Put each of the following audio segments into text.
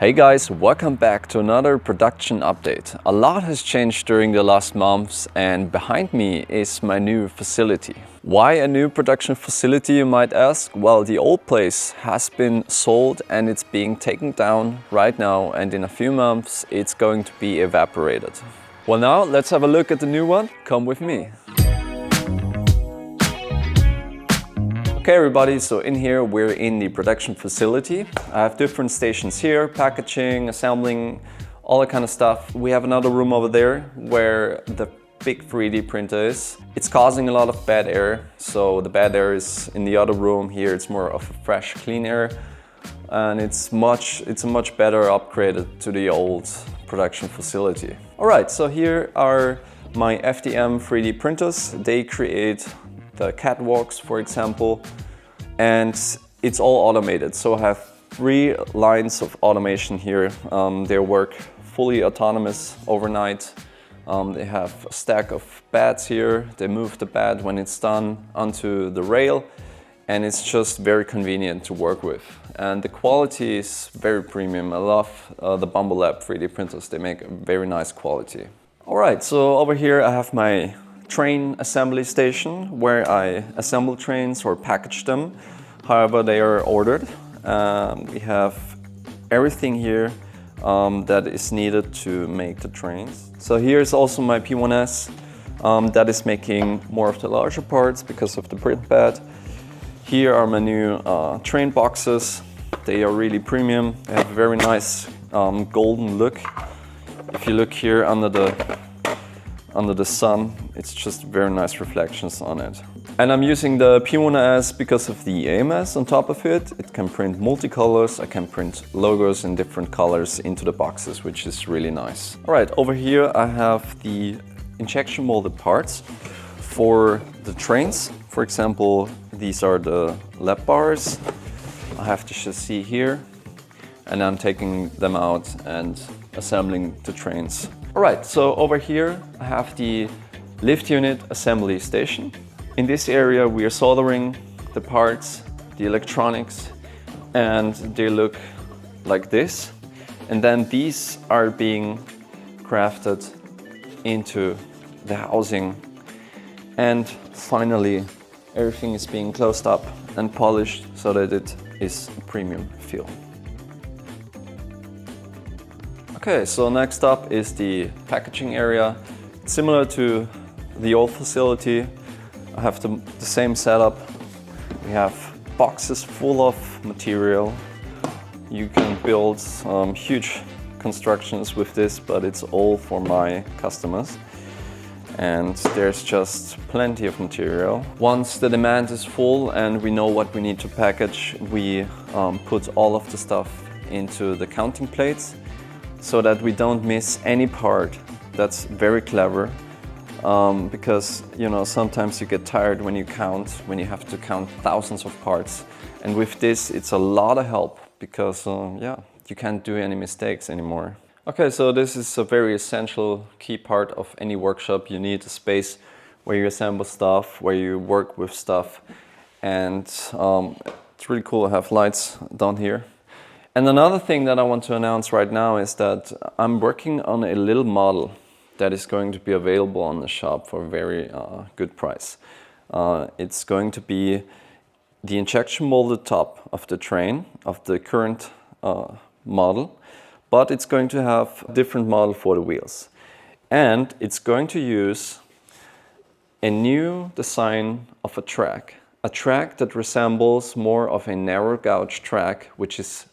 Hey guys, welcome back to another production update. A lot has changed during the last months and behind me is my new facility. Why a new production facility, you might ask? Well, the old place has been sold and it's being taken down right now, and in a few months it's going to be evaporated. Well, now let's have a look at the new one. Come with me. Okay everybody, so in here we're in the production facility. I have different stations here, packaging, assembling, all that kind of stuff. We have another room over there where the big 3D printer is. It's causing a lot of bad air, so the bad air is in the other room. Here it's more of a fresh, clean air, and it's a much better upgrade to the old production facility. Alright, so here are my FDM 3D printers. They create the catwalks, for example, and it's all automated. So I have 3 lines of automation here. They work fully autonomous overnight. They have a stack of beds here. They move the bed when it's done onto the rail, and it's just very convenient to work with. And the quality is very premium. I love the Bumble Lab 3D printers. They make a very nice quality. All right, so over here I have my train assembly station where I assemble trains or package them however they are ordered. We have everything here that is needed to make the trains. So here's also my P1S that is making more of the larger parts because of the print bed. Here are my new train boxes. They are really premium. They have a very nice golden look. If you look here under the sun, it's just very nice reflections on it. And I'm using the P1S because of the AMS on top of it. It can print multicolors. I can print logos in different colors into the boxes, which is really nice. All right, over here I have the injection molded parts for the trains. For example, these are the lap bars. I have the chassis here, and I'm taking them out and assembling the trains. Alright, so over here I have the lift unit assembly station. In this area we are soldering the parts, the electronics, and they look like this. And then these are being crafted into the housing. And finally everything is being closed up and polished so that it is a premium feel. Okay, so next up is the packaging area. Similar to the old facility, I have the same setup. We have boxes full of material. You can build huge constructions with this, but it's all for my customers. And there's just plenty of material. Once the demand is full and we know what we need to package, we put all of the stuff into the counting plates, so that we don't miss any part. That's very clever, because sometimes you get tired when you when you have to count thousands of parts. And with this, it's a lot of help because you can't do any mistakes anymore. Okay, so this is a very essential key part of any workshop. You need a space where you assemble stuff, where you work with stuff, and it's really cool to have lights down here. And another thing that I want to announce right now is that I'm working on a little model that is going to be available on the shop for a very good price. It's going to be the injection molded top of the train, of the current model, but it's going to have a different model for the wheels. And it's going to use a new design of a track that resembles more of a narrow gauge track, which is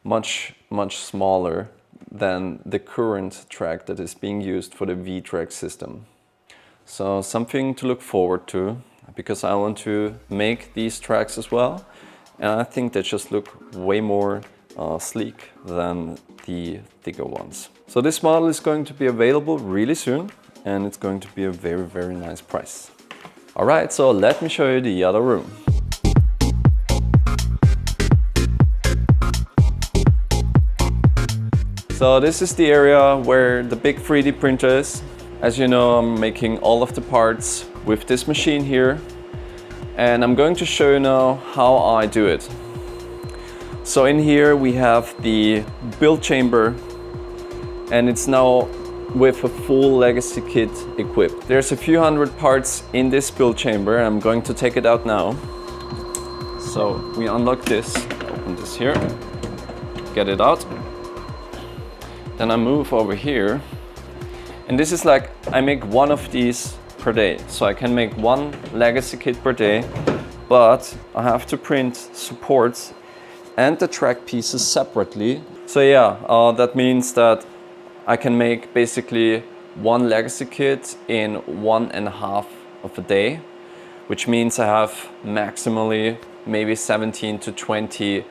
much smaller than the current track that is being used for the V-track system. So something to look forward to, because I want to make these tracks as well, and I think they just look way more sleek than the thicker ones. So this model is going to be available really soon, and it's going to be a very nice price. Alright, so let me show you the other room. So this is the area where the big 3D printer is. As you know, I'm making all of the parts with this machine here, and I'm going to show you now how I do it. So in here we have the build chamber, and it's now with a full legacy kit equipped. There's a few hundred parts in this build chamber. I'm going to take it out now. So we unlock this, open this here, get it out. Then I move over here, and this is like, I make one of these per day. So I can make one legacy kit per day, but I have to print supports and the track pieces separately. So yeah, that means that I can make basically one legacy kit in 1.5 of a day, which means I have maximally maybe 17 to 20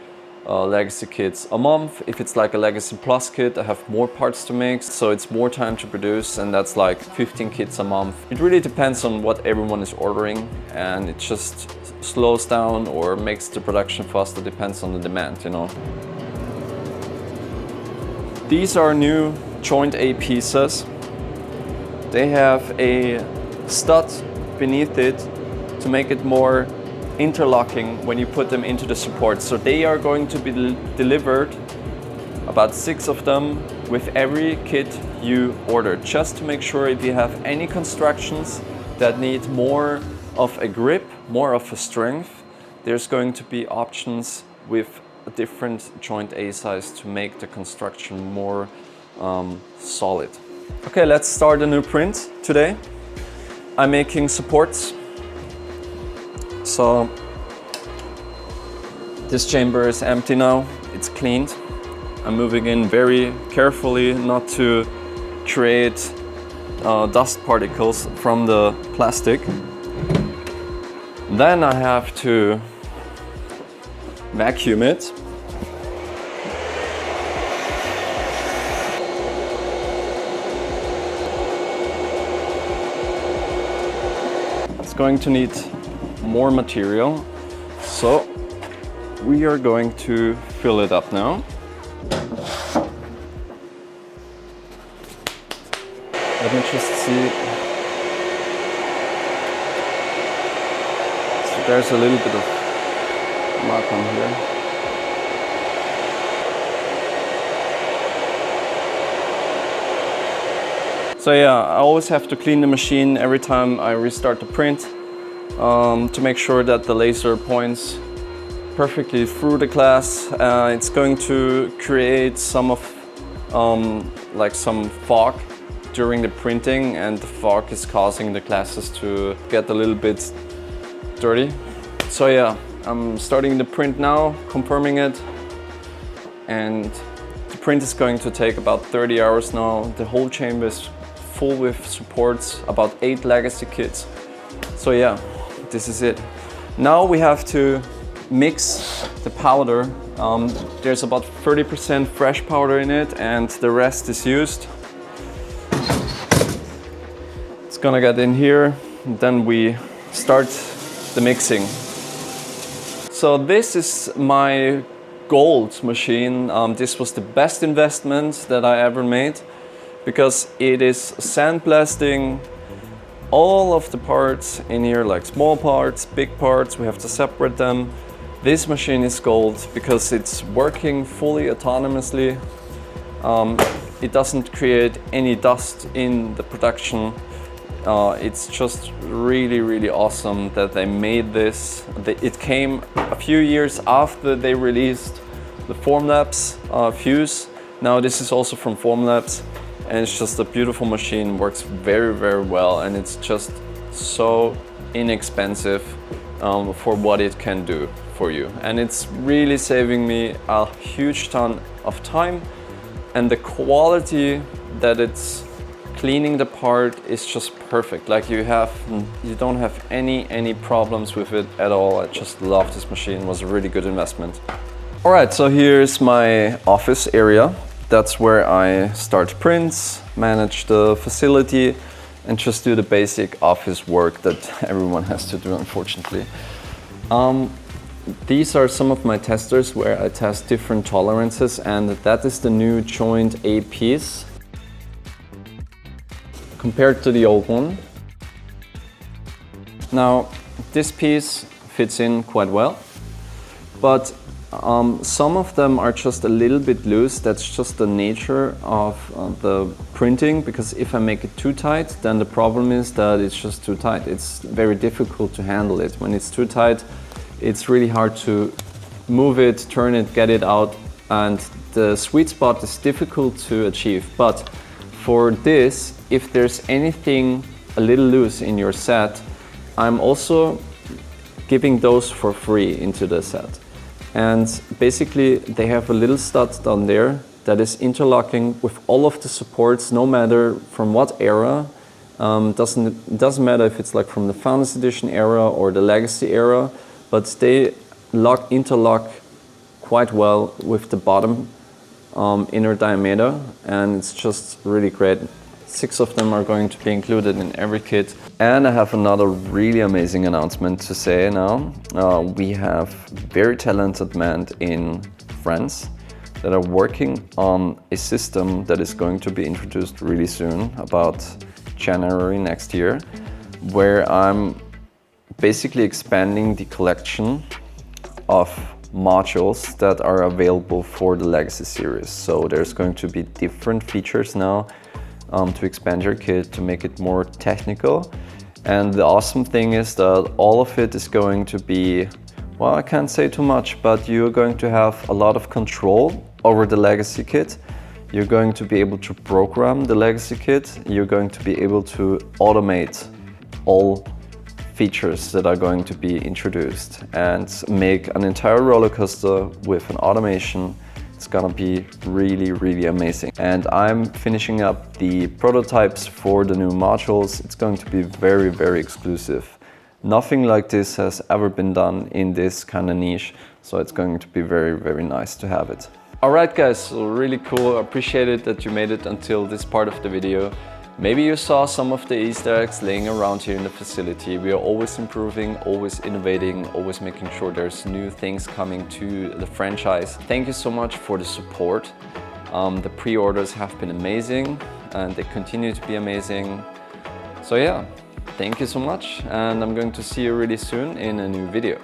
legacy kits a month. If it's like a legacy plus kit, I have more parts to make, so it's more time to produce, and that's like 15 kits a month. It really depends on what everyone is ordering, and it just slows down or makes the production faster, depends on the demand, you know. These are new joint A pieces. They have a stud beneath it to make it more interlocking when you put them into the support. So they are going to be delivered, about 6 of them, with every kit you order, just to make sure if you have any constructions that need more of a grip, more of a strength, there's going to be options with a different joint A size to make the construction more solid. Okay, let's start a new print today. I'm making supports. So this chamber is empty now, it's cleaned. I'm moving in very carefully not to create dust particles from the plastic. Then I have to vacuum it. It's going to need more material, so we are going to fill it up now. Let me just see. So there's a little bit of mark on here. So yeah, I always have to clean the machine every time I restart the print to make sure that the laser points perfectly through the glass. It's going to create some of like some fog during the printing, and the fog is causing the glasses to get a little bit dirty. So yeah, I'm starting the print now, confirming it, and the print is going to take about 30 hours now. The whole chamber is full with supports, about 8 legacy kits. So yeah, this is it. Now we have to mix the powder. There's about 30% fresh powder in it, and the rest is used. It's gonna get in here, and then we start the mixing. So this is my gold machine. This was the best investment that I ever made, because it is sandblasting all of the parts in here, like small parts, big parts, we have to separate them. This machine is gold because it's working fully autonomously. It doesn't create any dust in the production. It's just really awesome that they made this. It came a few years after they released the Formlabs fuse. Now this is also from Formlabs, and it's just a beautiful machine, works very well, and it's just so inexpensive for what it can do for you. And it's really saving me a huge ton of time, and the quality that it's cleaning the part is just perfect. Like you don't have any problems with it at all. I just love this machine. It was a really good investment. All right, so here's my office area. That's where I start prints, manage the facility, and just do the basic office work that everyone has to do, unfortunately. These are some of my testers where I test different tolerances, and that is the new joint A piece compared to the old one. Now, this piece fits in quite well, but Some of them are just a little bit loose. That's just the nature of the printing, because if I make it too tight, then the problem is that it's just too tight. It's very difficult to handle it. When it's too tight, it's really hard to move it, turn it, get it out, and the sweet spot is difficult to achieve. But for this, if there's anything a little loose in your set, I'm also giving those for free into the set. And basically they have a little stud down there that is interlocking with all of the supports, no matter from what era. Doesn't matter if it's like from the Founders Edition era or the Legacy era, but they interlock quite well with the bottom inner diameter, and it's just really great. 6 of them are going to be included in every kit. And I have another really amazing announcement to say now. We have very talented men in France that are working on a system that is going to be introduced really soon, about January next year, where I'm basically expanding the collection of modules that are available for the Legacy series. So there's going to be different features now to expand your kit, to make it more technical. And the awesome thing is that all of it is going to be, well, I can't say too much, but you're going to have a lot of control over the Legacy kit. You're going to be able to program the Legacy kit. You're going to be able to automate all features that are going to be introduced and make an entire roller coaster with an automation. It's gonna be really, really amazing. And I'm finishing up the prototypes for the new modules. It's going to be very, very exclusive. Nothing like this has ever been done in this kind of niche, so it's going to be very, very nice to have it. Alright guys, so really cool. I appreciate it that you made it until this part of the video. Maybe you saw some of the Easter eggs laying around here in the facility. We are always improving, always innovating, always making sure there's new things coming to the franchise. Thank you so much for the support. The pre-orders have been amazing and they continue to be amazing. So yeah, thank you so much, and I'm going to see you really soon in a new video.